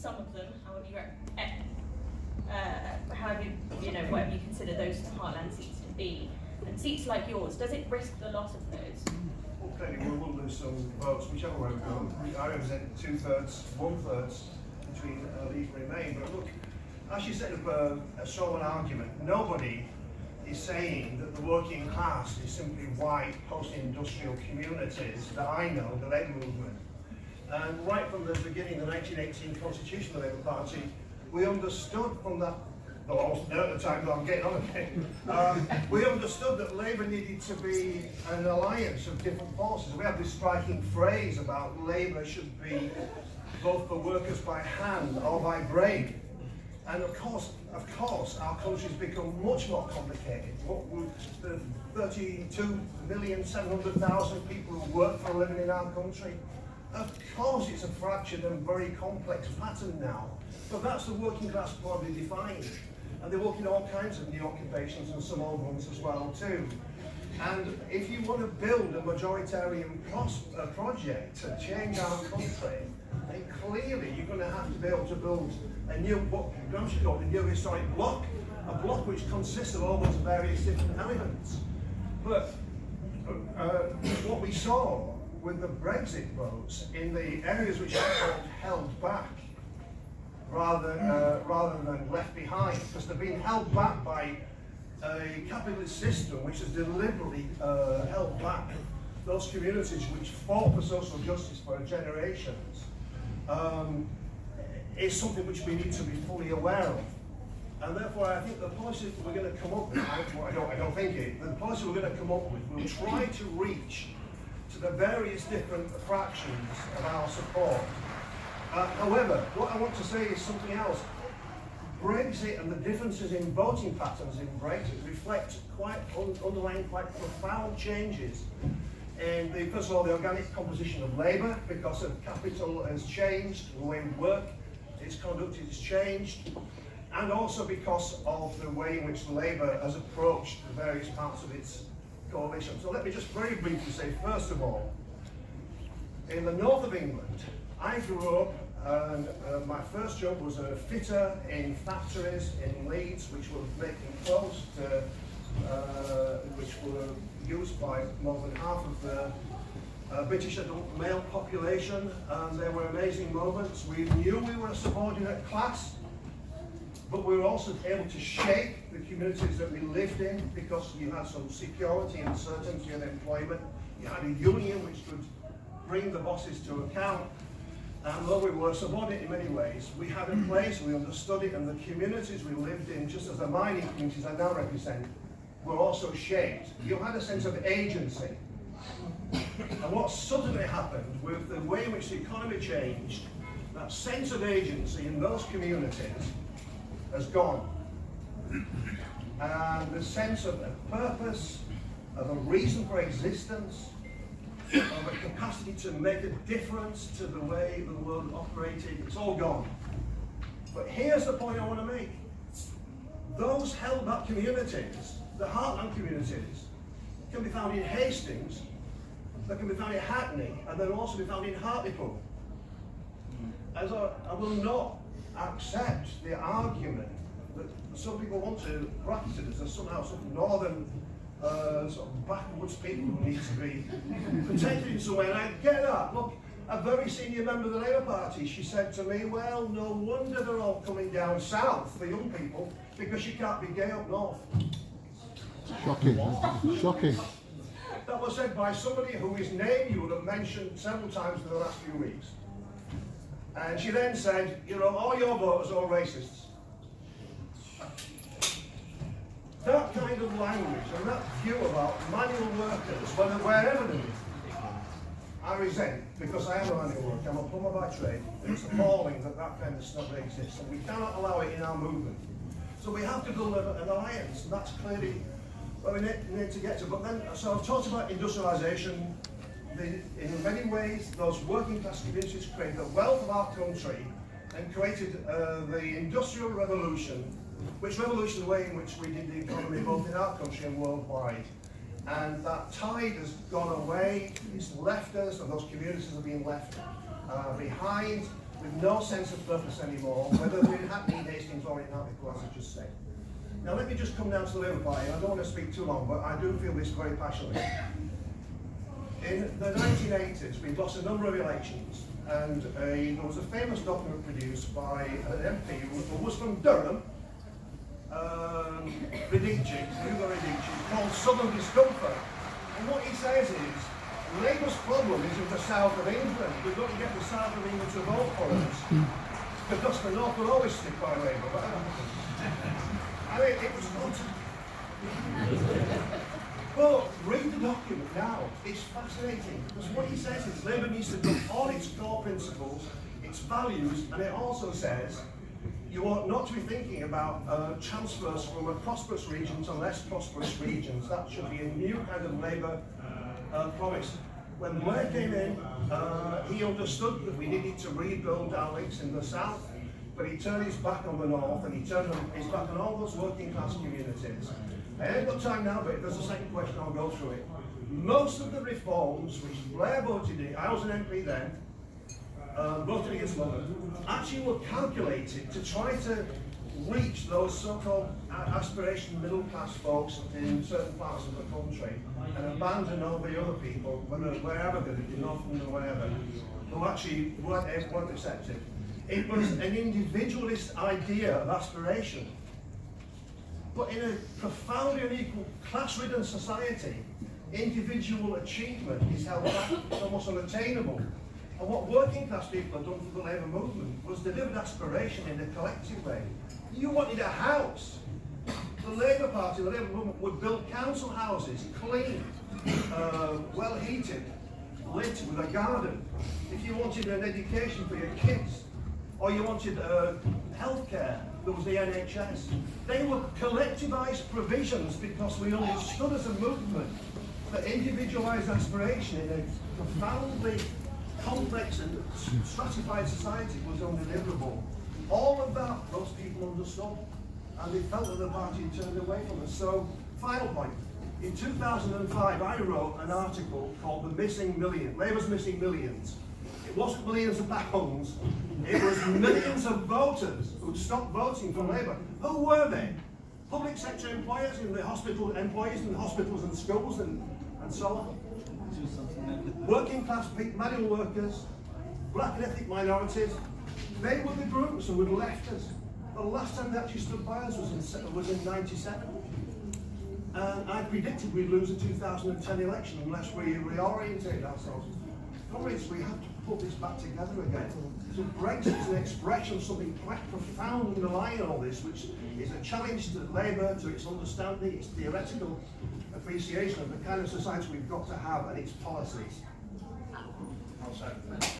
some of them, however whatever you consider those Heartland seats to be, and seats like yours, does it risk the loss of those? Well, clearly we will lose some votes, whichever way we go. I represent 2/3, 1/3 between Leave and Remain. But look, as you set up a strong argument, nobody is saying that the working class is simply white post-industrial communities that I know, the Labour movement. And right from the beginning, the 1918 Constitution of the Labour Party, we understood from that, though I wasn't there at the time, but I'm getting on a bit, we understood that Labour needed to be an alliance of different forces. We have this striking phrase about Labour should be both for workers by hand or by brain. And of course, our country's become much more complicated. What with the 32,700,000 people who work for a living in our country, of course it's a fractured and very complex pattern now. But that's the working class broadly defined. And they work in all kinds of new occupations and some old ones as well too. And if you want to build a majoritarian project to change our country, then clearly you're going to have to be able to build a new, what Gramsci called a new historic bloc, a bloc which consists of all those various different elements. But what we saw with the Brexit votes in the areas which are held back, rather than left behind, because they're being held back by a capitalist system which has deliberately held back those communities which fought for social justice for generations, is something which we need to be fully aware of. And therefore I think the policy we're going to come up with, I don't think it, the policy we're going to come up with will try to reach to the various different fractions of our support. However, what I want to say is something else. Brexit and the differences in voting patterns in Brexit reflect underlying quite profound changes in first of all, the organic composition of Labour, because of capital has changed, the way we work, its conduct has changed, and also because of the way in which Labour has approached the various parts of its coalition. So let me just very briefly say, first of all, in the north of England, I grew up and my first job was a fitter in factories in Leeds, which were making clothes which were used by more than half of the British adult male population, and there were amazing moments. We knew we were a subordinate class, but we were also able to shape the communities that we lived in because you had some security and certainty of employment. You had a union which could bring the bosses to account. And though we were subordinate in many ways, we had a place, we understood it, and the communities we lived in, just as the mining communities I now represent, were also shaped. You had a sense of agency. And what suddenly happened with the way in which the economy changed, that sense of agency in those communities has gone. And the sense of a purpose, of a reason for existence, of a capacity to make a difference to the way the world operated, it's all gone. But here's the point I want to make. Those held back communities, the Heartland communities, can be found in Hastings, they can be found in Hackney, and they'll also be found in Hartlepool. As I will not accept the argument that some people want to practice it as somehow some northern sort of backwoods people who need to be protected in some way, and I get that. Look, a very senior member of the Labour Party, she said to me, well, no wonder they're all coming down south, the young people, because you can't be gay up north. Shocking, shocking. That was said by somebody whose name you would have mentioned several times in the last few weeks. And she then said, you know, all your voters are all racists. That kind of language and that view about manual workers, wherever they live, I resent, because I am a manual worker, I'm a plumber by trade. It's appalling that that kind of stuff exists, and we cannot allow it in our movement. So we have to build an alliance, and that's clearly what we need to get to. But then, so I've talked about industrialisation. In many ways, those working class communities created the wealth of our country and created the Industrial Revolution, which revolutionized the way in which we did the economy both in our country and worldwide. And that tide has gone away, it's left us, and those communities are being left behind. with no sense of purpose anymore, whether we're in Hackney, Hastings or in Hartlepool, as I just said. Now let me just come down to the Labour Party. I don't want to speak too long, but I do feel this very passionately. In the 1980s, we lost a number of elections, and there was a famous document produced by an MP who was from Durham, Hugo Radici, called Southern Discomfort. And what he says is, Labour's problem is in the south of England. We've got to get the south of England to vote for us, because the north will always stick by Labour. I mean, it was not. But read the document now. It's fascinating, because what he says is Labour needs to do all its core principles, its values, and it also says you ought not to be thinking about transfers from a prosperous region to less prosperous regions. That should be a new kind of Labour promise. When Blair came in, he understood that we needed to rebuild our links in the south, but he turned his back on the north, and he turned his back on all those working class communities. I ain't got time now, but if there's a second question, I'll go through it. Most of the reforms which Blair voted in, I was an MP then, voted against London, actually were calculated to try to reach those so-called aspirational middle-class folks in certain parts of the country and abandon all the other people, wherever they're in Northland or wherever, who actually weren't accepted. It was an individualist idea of aspiration. But in a profoundly unequal, class-ridden society, individual achievement is held back, it's almost unattainable. And what working class people have done for the Labour movement was delivered aspiration in a collective way. You wanted a house. The Labour Party, the Labour movement would build council houses, clean, well heated, lit with a garden. If you wanted an education for your kids, or you wanted healthcare, there was the NHS. They were collectivised provisions because we understood as a movement that individualised aspiration in a profoundly complex and stratified society was undeliverable. All of that, those people understood, and they felt that the party had turned away from us. So, final point. In 2005, I wrote an article called The Missing Million, Labour's Missing Millions. It wasn't millions of pounds, it was millions of voters who'd stopped voting for Labour. Who were they? Public sector employers in the hospital, employees in the hospitals and schools and so on. Working class manual workers, black and ethnic minorities, they were the groups who had left us. The last time they actually stood by us was in 97. And I predicted we'd lose the 2010 election unless we reorientate ourselves. Comrades, we have to put this back together again. So Brexit is an expression of something quite profound underlying all this, which is a challenge to Labour, to its understanding, its theoretical appreciation of the kind of society we've got to have and its policies.